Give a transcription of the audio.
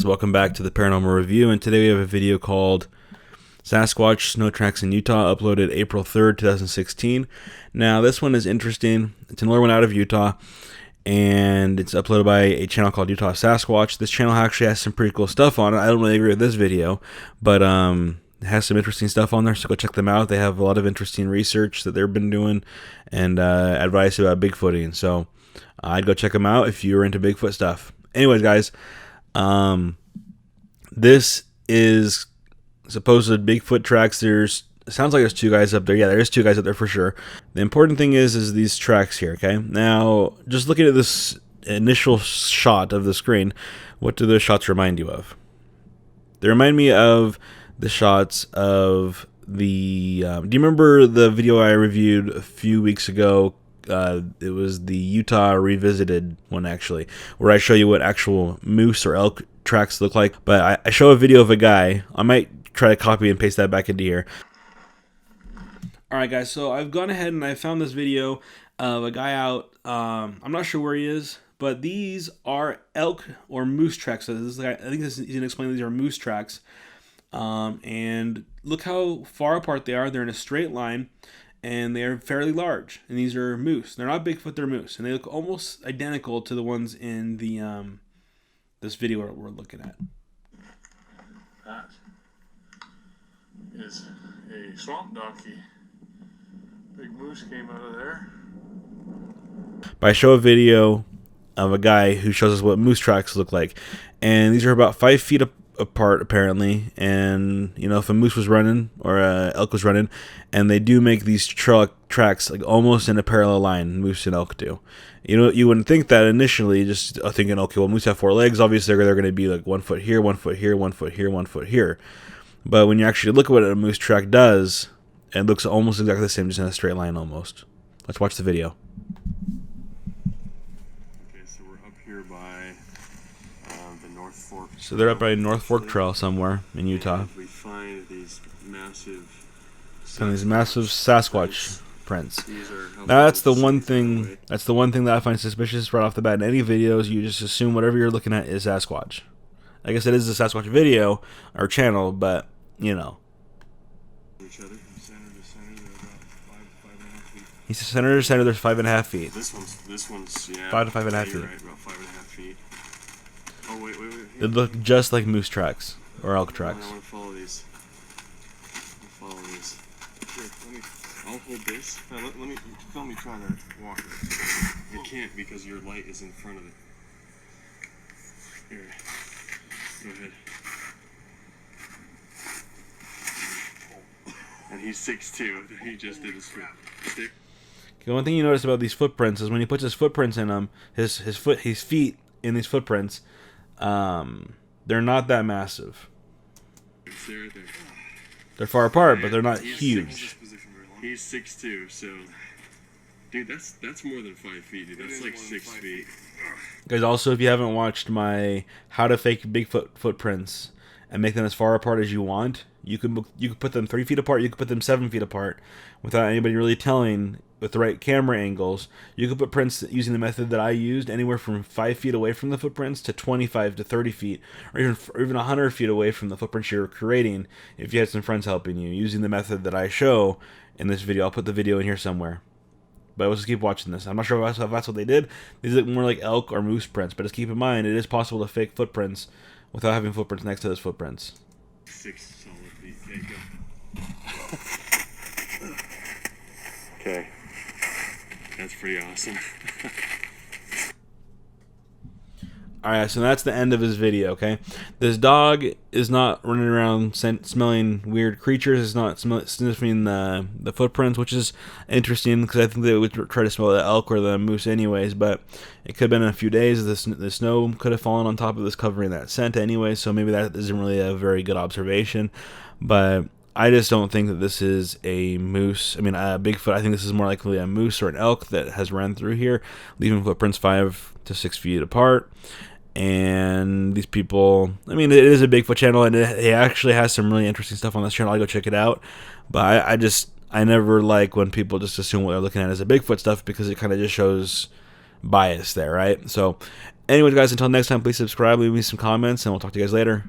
Welcome back to the Paranormal Review, and today we have a video called Sasquatch Snow Tracks in Utah, uploaded April 3rd, 2016. Now, this one is interesting. It's another one out of Utah, and it's uploaded by a channel called Utah Sasquatch. This channel actually has some pretty cool stuff on it. I don't really agree with this video, but it has some interesting stuff on there, so go check them out. They have a lot of interesting research that they've been doing and advice about Bigfooting, so I'd go check them out if you're into Bigfoot stuff. Anyways, guys, this is supposed Bigfoot tracks. It sounds like there's two guys up there. Yeah, there's two guys up there for sure. The important thing is these tracks here, okay? Now, just looking at this initial shot of the screen, what do those shots remind you of? They remind me of the shots of the, do you remember the video I reviewed a few weeks ago? It was the Utah Revisited one, actually, where I show you what actual moose or elk tracks look like. But I show a video of a guy. I might try to copy and paste that back into here. Alright, guys, so I've gone ahead and I found this video of a guy out. I'm not sure where he is, but these are elk or moose tracks. So this is, I think he's going to explain these are moose tracks. And look how far apart they are. They're in a straight line. And they are fairly large, and these are moose. They're not Bigfoot, they're moose, and they look almost identical to the ones in the this video we're looking at. That is a swamp donkey. Big moose came out of there. But I show a video of a guy who shows us what moose tracks look like, and these are about 5 feet apart apparently. And you know, if a moose was running or a elk was running, and they do make these tracks like almost in a parallel line, moose and elk do. You know, you wouldn't think that initially, just thinking, okay, well, moose have 4 legs, obviously they're going to be like 1 foot here, 1 foot here, 1 foot here, 1 foot here. But when you actually look at what a moose track does, it looks almost exactly the same, just in a straight line almost. Let's watch the video. Okay, so we're up here by the North Fork. So they're up by North Fork Trail somewhere in Utah. We find these massive Sasquatch prints. That's the one thing. That's the one thing that I find suspicious right off the bat. In any videos, you just assume whatever you're looking at is Sasquatch. I guess it is a Sasquatch video or channel, but you know. He's center to center. There's 5.5 feet. This one's yeah. 5 to 5.5 feet. Right, about 5.5 feet. Oh wait. They look just like moose tracks or elk tracks. I want to follow these. Here, I'll hold this. Let me film me trying to walk it. You can't because your light is in front of it. Here, go ahead. And he's 6'2". He just did a stick. Okay, one thing you notice about these footprints is when he puts his footprints in them, his feet in these footprints, they're not that massive. They're far apart, but they're not huge. He's 6'2", so dude, that's more than 5 feet. Dude. That's like 6 feet. Guys, also, if you haven't watched my how to fake Bigfoot footprints and make them as far apart as you want, you can put them 3 feet apart. You can put them 7 feet apart without anybody really telling. With the right camera angles, you could put prints using the method that I used anywhere from 5 feet away from the footprints to 25 to 30 feet, or even 100 feet away from the footprints you're creating. If you had some friends helping you using the method that I show in this video, I'll put the video in here somewhere. But let's just keep watching this. I'm not sure if that's what they did. These look more like elk or moose prints, but just keep in mind it is possible to fake footprints without having footprints next to those footprints. 6 solid feet. Okay, go. Okay. That's pretty awesome. Alright, so that's the end of his video, okay? This dog is not running around smelling weird creatures. It's not sniffing the footprints, which is interesting because I think they would try to smell the elk or the moose anyways, but it could have been a few days. The snow could have fallen on top of this covering that scent anyway, so maybe that isn't really a very good observation. But I just don't think that this is a moose. I mean, a Bigfoot. I think this is more likely a moose or an elk that has run through here, leaving footprints 5 to 6 feet apart. And these people, I mean, it is a Bigfoot channel, and it actually has some really interesting stuff on this channel. I'll go check it out. But I never like when people just assume what they're looking at as a Bigfoot stuff, because it kind of just shows bias there, right? So anyways, guys, until next time, please subscribe, leave me some comments, and we'll talk to you guys later.